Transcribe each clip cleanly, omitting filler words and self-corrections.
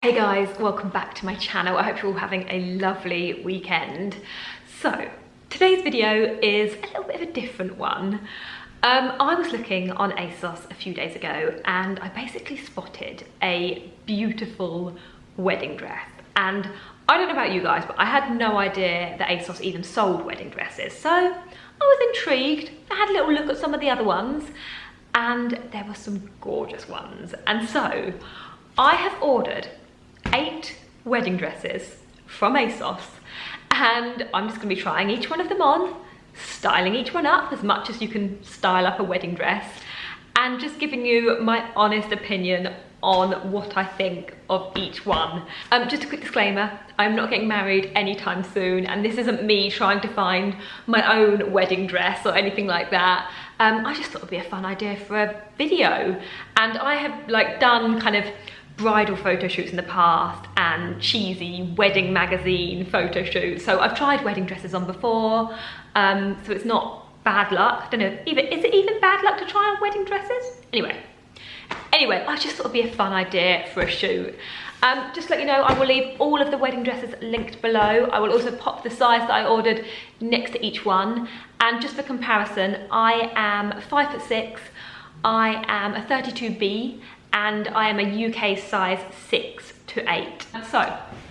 Hey guys, welcome back to my channel. I hope you're all having a lovely weekend. So, today's video is a little bit of a different one. I was looking on Asos a few days ago and I basically spotted a beautiful wedding dress. And I don't know about you guys, but I had no idea that Asos even sold wedding dresses. So, I was intrigued. I had a little look at some of the other ones and there were some gorgeous ones. And so, I have ordered 8 wedding dresses from Asos and I'm just going to be trying each one of them on, styling each one up as much as you can style up a wedding dress, and just giving you my honest opinion on what I think of each one. Just a quick disclaimer, I'm not getting married anytime soon and this isn't me trying to find my own wedding dress or anything like that. I just thought it would be a fun idea for a video, and I have done kind of bridal photo shoots in the past and cheesy wedding magazine photo shoots, so I've tried wedding dresses on before, so it's not bad luck. I don't know, is it even bad luck to try on wedding dresses? Anyway, I just thought it'd be a fun idea for a shoot. Just to let you know, I will leave all of the wedding dresses linked below. I will also pop the size that I ordered next to each one, and just for comparison, I am 5'6", I am a 32B, and I am a UK size 6 to 8. So,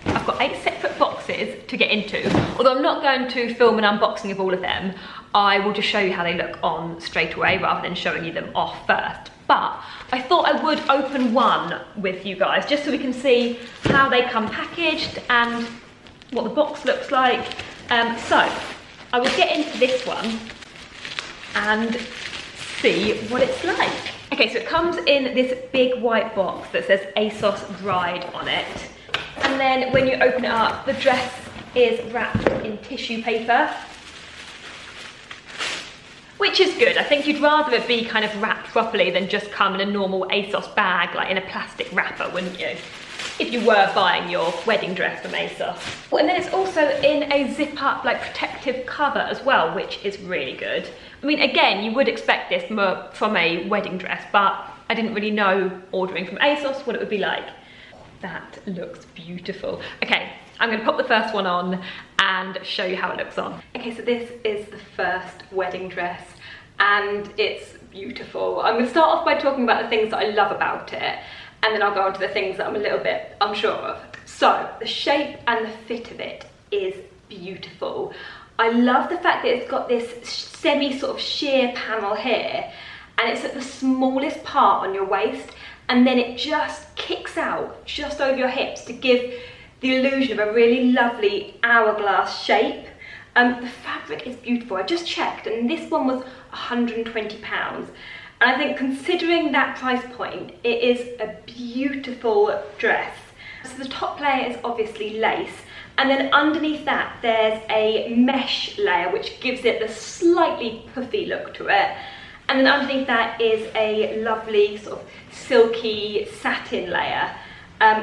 I've got 8 separate boxes to get into. Although I'm not going to film an unboxing of all of them, I will just show you how they look on straight away rather than showing you them off first. But I thought I would open one with you guys just so we can see how they come packaged and what the box looks like. So, I will get into this one and see what it's like. Okay, so it comes in this big white box that says Asos Bride on it. And then when you open it up, the dress is wrapped in tissue paper, which is good. I think you'd rather it be kind of wrapped properly than just come in a normal Asos bag, like in a plastic wrapper, wouldn't you? If you were buying your wedding dress from Asos. And then it's also in a zip up, protective cover as well, which is really good. I mean, again, you would expect this from a wedding dress, but I didn't really know ordering from Asos what it would be like. That looks beautiful. Okay, I'm gonna pop the first one on and show you how it looks on. Okay, so this is the first wedding dress and it's beautiful. I'm gonna start off by talking about the things that I love about it, and then I'll go on to the things that I'm a little bit unsure of. So, the shape and the fit of it is beautiful. I love the fact that it's got this semi sort of sheer panel here, and it's at the smallest part on your waist, and then it just kicks out just over your hips to give the illusion of a really lovely hourglass shape. The fabric is beautiful. I just checked and this one was £120. And I think considering that price point, it is a beautiful dress. So the top layer is obviously lace, and then underneath that there's a mesh layer which gives it the slightly puffy look to it. And then underneath that is a lovely sort of silky satin layer.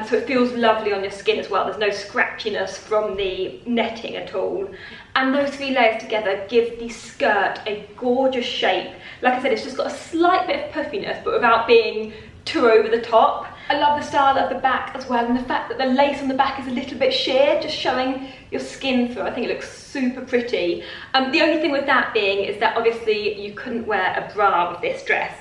So it feels lovely on your skin as well. There's no scratchiness from the netting at all. And those 3 layers together give the skirt a gorgeous shape. Like I said, it's just got a slight bit of puffiness, but without being too over the top. I love the style of the back as well, and the fact that the lace on the back is a little bit sheer, just showing your skin through. I think it looks super pretty. The only thing with that being is that obviously you couldn't wear a bra with this dress.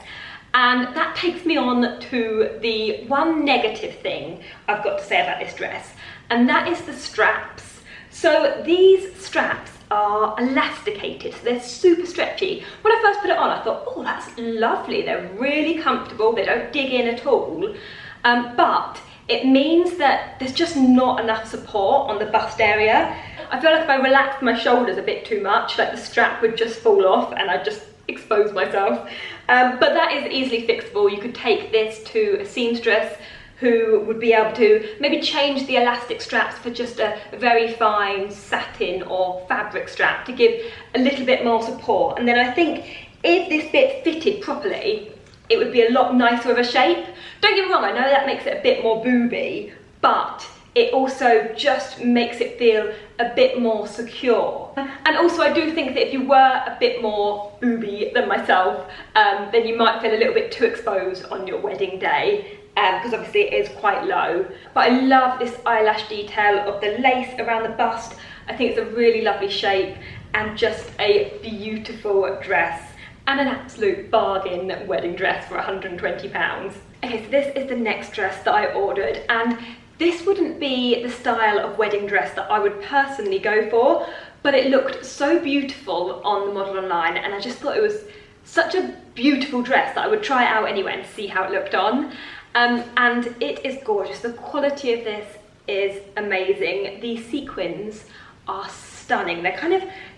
And that takes me on to the one negative thing I've got to say about this dress, and that is the straps. So these straps are elasticated, so they're super stretchy. When I first put it on, I thought, oh, that's lovely. They're really comfortable, they don't dig in at all. But it means that there's just not enough support on the bust area. I feel like if I relaxed my shoulders a bit too much, the strap would just fall off and I'd just expose myself. But that is easily fixable. You could take this to a seamstress who would be able to maybe change the elastic straps for just a very fine satin or fabric strap to give a little bit more support. And then I think if this bit fitted properly, it would be a lot nicer of a shape. Don't get me wrong, I know that makes it a bit more booby, but it also just makes it feel a bit more secure. And also I do think that if you were a bit more booby than myself, then you might feel a little bit too exposed on your wedding day. because obviously it is quite low. But I love this eyelash detail of the lace around the bust. I think it's a really lovely shape and just a beautiful dress and an absolute bargain wedding dress for £120. Okay, so this is the next dress that I ordered, and this wouldn't be the style of wedding dress that I would personally go for, but it looked so beautiful on the model online, and I just thought it was such a beautiful dress that I would try it out anyway and see how it looked on. And it is gorgeous. The quality of this is amazing. The sequins are stunning.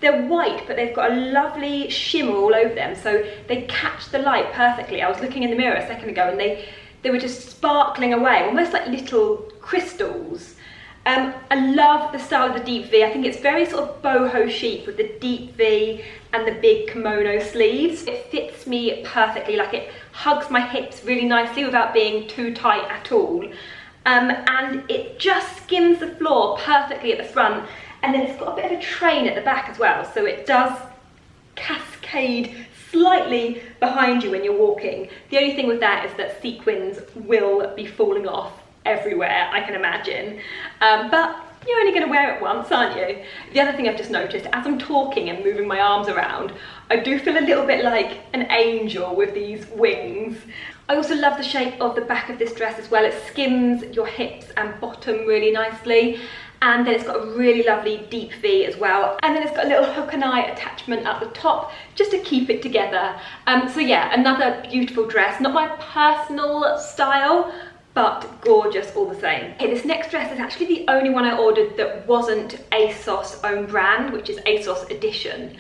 They're white, but they've got a lovely shimmer all over them, so they catch the light perfectly. I was looking in the mirror a second ago and they were just sparkling away, almost like little crystals. I love the style of the deep V. I think it's very sort of boho chic with the deep V and the big kimono sleeves. It fits me perfectly, like it hugs my hips really nicely without being too tight at all. And it just skims the floor perfectly at the front, and then it's got a bit of a train at the back as well, so it does cascade slightly behind you when you're walking. The only thing with that is that sequins will be falling off everywhere, I can imagine, but you're only going to wear it once, aren't you? The other thing I've just noticed, as I'm talking and moving my arms around, I do feel a little bit like an angel with these wings. I also love the shape of the back of this dress as well. It skims your hips and bottom really nicely, and then it's got a really lovely deep V as well, and then it's got a little hook and eye attachment at the top just to keep it together. So yeah, another beautiful dress, not my personal style, but gorgeous all the same. Okay, this next dress is actually the only one I ordered that wasn't ASOS own brand, which is ASOS Edition.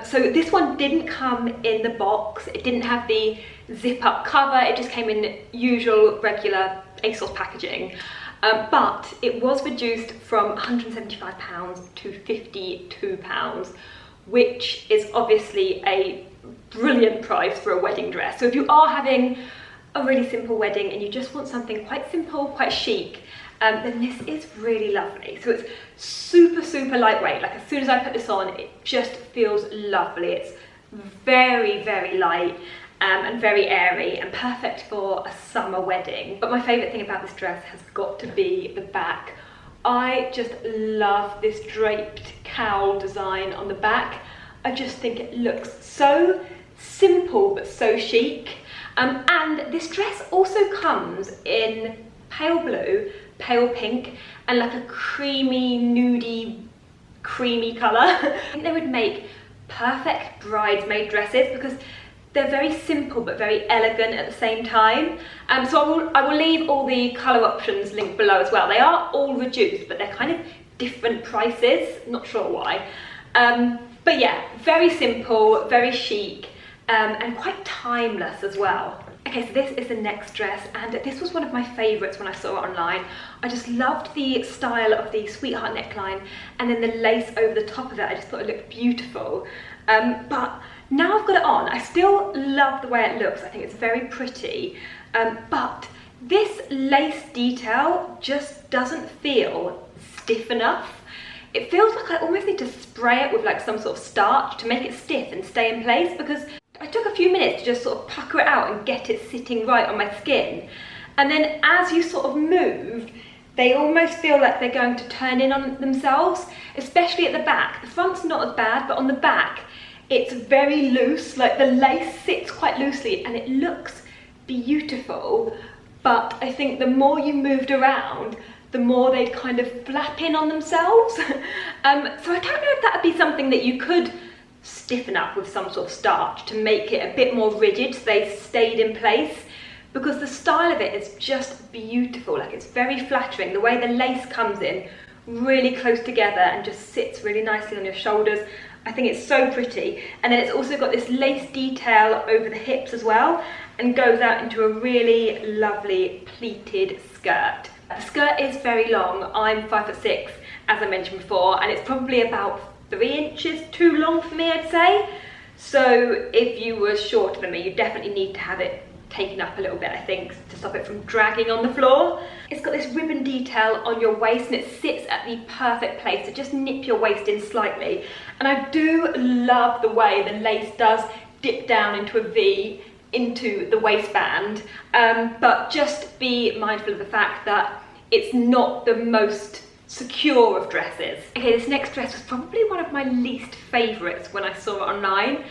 So this one didn't come in the box, it didn't have the zip up cover, it just came in usual regular ASOS packaging. But it was reduced from £175 to £52, which is obviously a brilliant price for a wedding dress. So if you are having a really simple wedding and you just want something quite simple, quite chic, then this is really lovely. So it's super lightweight. Like as soon as I put this on, it just feels lovely. It's very light and very airy and perfect for a summer wedding. But my favourite thing about this dress has got to be the back. I just love this draped cowl design on the back. I just think it looks so simple but so chic. And this dress also comes in pale blue, pale pink, and like a creamy, nudie, creamy colour. I think they would make perfect bridesmaid dresses because they're very simple but very elegant at the same time. So I will leave all the colour options linked below as well. They are all reduced, but they're kind of different prices, not sure why. But yeah, very simple, very chic, and quite timeless as well. Okay, so this is the next dress, and this was one of my favourites when I saw it online. I just loved the style of the sweetheart neckline and then the lace over the top of it. I just thought it looked beautiful. But now I've got it on, I still love the way it looks. I think it's very pretty, but this lace detail just doesn't feel stiff enough. It feels like I almost need to spray it with like some sort of starch to make it stiff and stay in place, because I took a few minutes to just sort of pucker it out and get it sitting right on my skin. And then as you sort of move, they almost feel like they're going to turn in on themselves, especially at the back. The front's not as bad, but on the back, it's very loose, like the lace sits quite loosely and it looks beautiful. But I think the more you moved around, the more they'd kind of flap in on themselves. So I don't know if that would be something that you could stiffen up with some sort of starch to make it a bit more rigid so they stayed in place, because the style of it is just beautiful. Like it's very flattering, the way the lace comes in really close together and just sits really nicely on your shoulders. I think it's so pretty. And then it's also got this lace detail over the hips as well, and goes out into a really lovely pleated skirt. The skirt is very long. I'm 5'6", as I mentioned before, and it's probably about 3 inches too long for me, I'd say. So if you were shorter than me, you definitely need to have it taken up a little bit, I think, to stop it from dragging on the floor. It's got this ribbon detail on your waist and it sits at the perfect place to just nip your waist in slightly. And I do love the way the lace does dip down into a V into the waistband, but just be mindful of the fact that it's not the most secure of dresses. Okay, this next dress was probably one of my least favourites when I saw it online,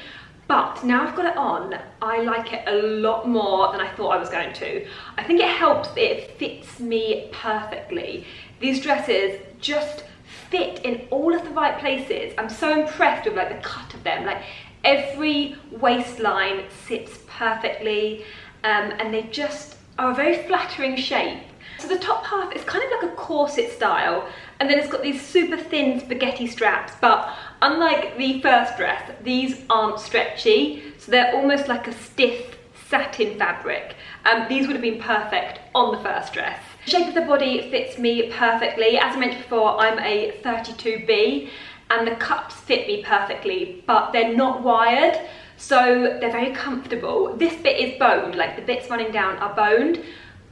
but now I've got it on, I like it a lot more than I thought I was going to. I think it helps that it fits me perfectly. These dresses just fit in all of the right places. I'm so impressed with like the cut of them. Like every waistline sits perfectly, and they just are a very flattering shape. So the top half is kind of like a corset style, and then it's got these super thin spaghetti straps, but unlike the first dress, these aren't stretchy, so they're almost like a stiff satin fabric. These would have been perfect on the first dress. The shape of the body fits me perfectly. As I mentioned before, I'm a 32B, and the cups fit me perfectly, but they're not wired, so they're very comfortable. This bit is boned, like the bits running down are boned,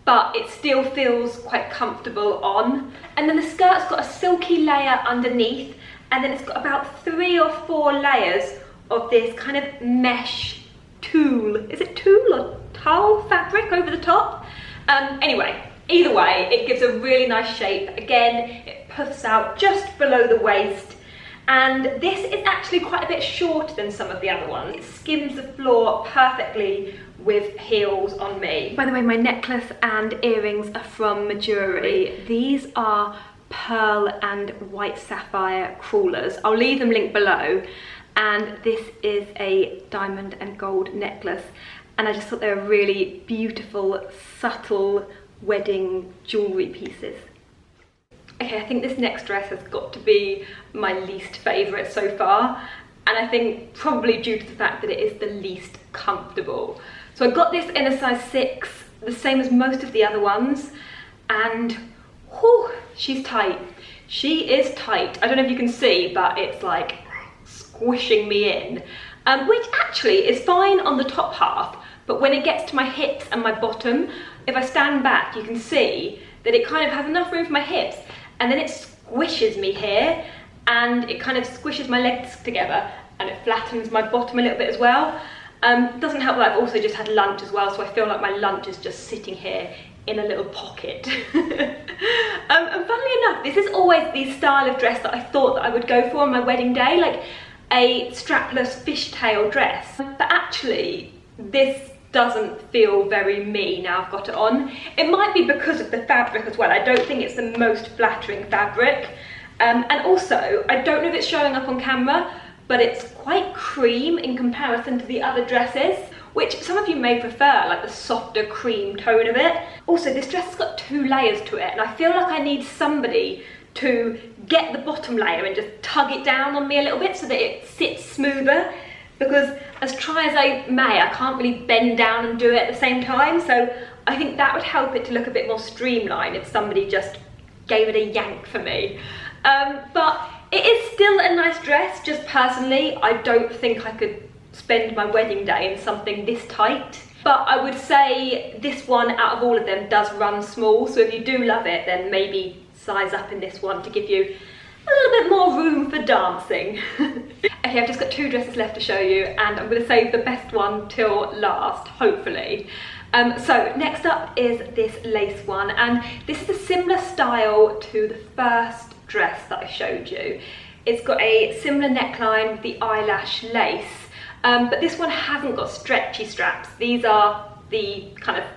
but it still feels quite comfortable on. And then the skirt's got a silky layer underneath, and then it's got about 3 or 4 layers of this kind of mesh tulle. Is it tulle or tulle fabric over the top? Anyway, either way, it gives a really nice shape. Again, it puffs out just below the waist. And this is actually quite a bit shorter than some of the other ones. It skims the floor perfectly with heels on me. By the way, my necklace and earrings are from Majuri. These are pearl and white sapphire crawlers. I'll leave them linked below. And this is a diamond and gold necklace. And I just thought they were really beautiful, subtle wedding jewellery pieces. Okay, I think this next dress has got to be my least favourite so far, and I think probably due to the fact that it is the least comfortable. So I got this in a size 6, the same as most of the other ones, and whew, she's tight. She is tight. I don't know if you can see, but it's like squishing me in, which actually is fine on the top half, but when it gets to my hips and my bottom, if I stand back, you can see that it kind of has enough room for my hips, and then it squishes me here, and it kind of squishes my legs together, and it flattens my bottom a little bit as well. Doesn't help that I've also just had lunch as well, so I feel like my lunch is just sitting here in a little pocket. And funnily enough, this is always the style of dress that I thought that I would go for on my wedding day, like a strapless fishtail dress. But actually, this doesn't feel very me now I've got it on. It might be because of the fabric as well. I don't think it's the most flattering fabric. And also, I don't know if it's showing up on camera, but it's quite cream in comparison to the other dresses, which some of you may prefer, like the softer cream tone of it. Also, this dress has got 2 layers to it, and I feel like I need somebody to get the bottom layer and just tug it down on me a little bit so that it sits smoother, because as try as I may, I can't really bend down and do it at the same time, so I think that would help it to look a bit more streamlined if somebody just gave it a yank for me. But it is still a nice dress. Just personally, I don't think I could spend my wedding day in something this tight, but I would say this one out of all of them does run small, so if you do love it, then maybe size up in this one to give you a little bit more room for dancing. Okay, I've just got 2 dresses left to show you, and I'm going to save the best one till last, hopefully. So next up is this lace one, and this is a similar style to the first dress that I showed you. It's got a similar neckline with the eyelash lace, but this one hasn't got stretchy straps. These are the kind of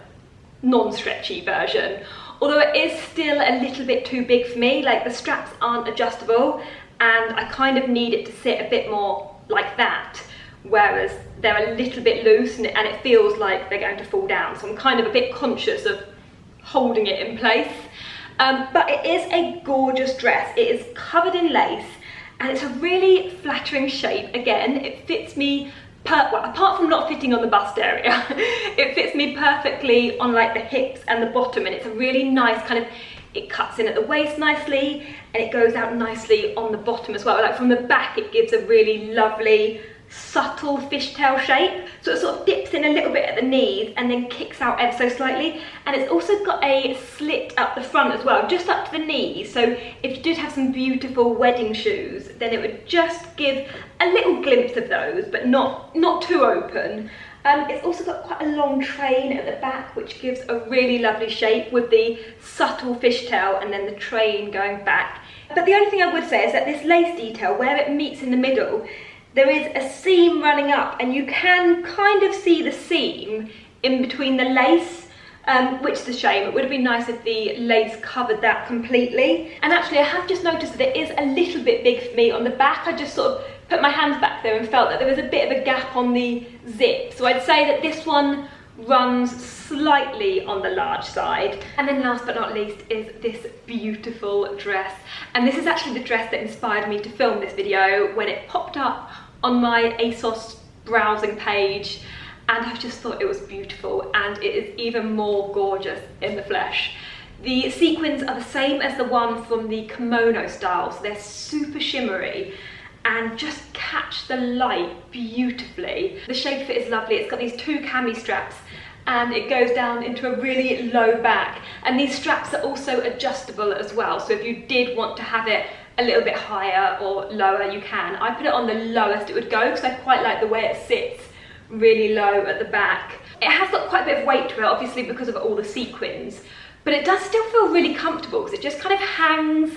non-stretchy version, although it is still a little bit too big for me. Like, the straps aren't adjustable, and I kind of need it to sit a bit more like that, whereas they're a little bit loose, and it feels like they're going to fall down, so I'm kind of a bit conscious of holding it in place. But it is a gorgeous dress. It is covered in lace, and it's a really flattering shape. Again, it fits me, well, apart from not fitting on the bust area, it fits me perfectly on like the hips and the bottom, and it's a really nice kind of, it cuts in at the waist nicely, and it goes out nicely on the bottom as well. Like from the back, it gives a really lovely, subtle fishtail shape. So it sort of dips in a little bit at the knees and then kicks out ever so slightly. And it's also got a slit up the front as well, just up to the knees. So if you did have some beautiful wedding shoes, then it would just give a little glimpse of those, but not too open. It's also got quite a long train at the back, which gives a really lovely shape with the subtle fishtail and then the train going back. But the only thing I would say is that this lace detail, where it meets in the middle, there is a seam running up, and you can kind of see the seam in between the lace, which is a shame. It would have been nice if the lace covered that completely. And actually, I have just noticed that it is a little bit big for me on the back. I just sort of put my hands back there and felt that there was a bit of a gap on the zip. So I'd say that this one runs slightly on the large side. And then last but not least is this beautiful dress. And this is actually the dress that inspired me to film this video when it popped up on my Asos browsing page. And I just thought it was beautiful, and it is even more gorgeous in the flesh. The sequins are the same as the one from the kimono style, so they're super shimmery and just catch the light beautifully. The shape fit is lovely. It's got these two cami straps and it goes down into a really low back, and these straps are also adjustable as well, so if you did want to have it a little bit higher or lower, you can. I put it on the lowest it would go because I quite like the way it sits really low at the back. It has got quite a bit of weight to it, obviously because of all the sequins, but it does still feel really comfortable because it just kind of hangs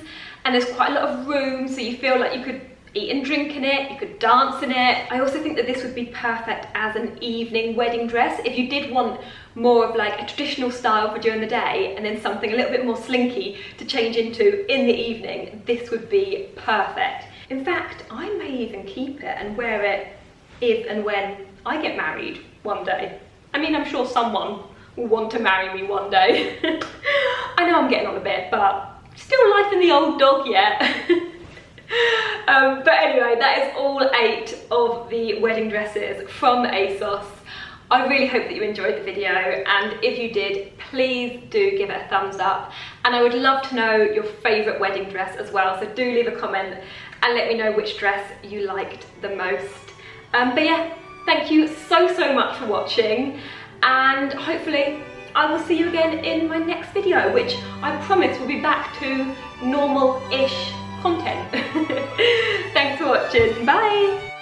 and there's quite a lot of room, so you feel like you could eat and drink in it, you could dance in it. I also think that this would be perfect as an evening wedding dress if you did want more of like a traditional style for during the day and then something a little bit more slinky to change into in the evening. This would be perfect. In fact, I may even keep it and wear it if and when I get married one day. I mean, I'm sure someone will want to marry me one day. I know I'm getting on a bit, but still life in the old dog yet. But anyway, that is all 8 of the wedding dresses from Asos. I really hope that you enjoyed the video, and if you did, please do give it a thumbs up, and I would love to know your favourite wedding dress as well, so do leave a comment and let me know which dress you liked the most. But yeah, thank you so much for watching, and hopefully I will see you again in my next video, which I promise will be back to normal-ish content. Thanks for watching, bye!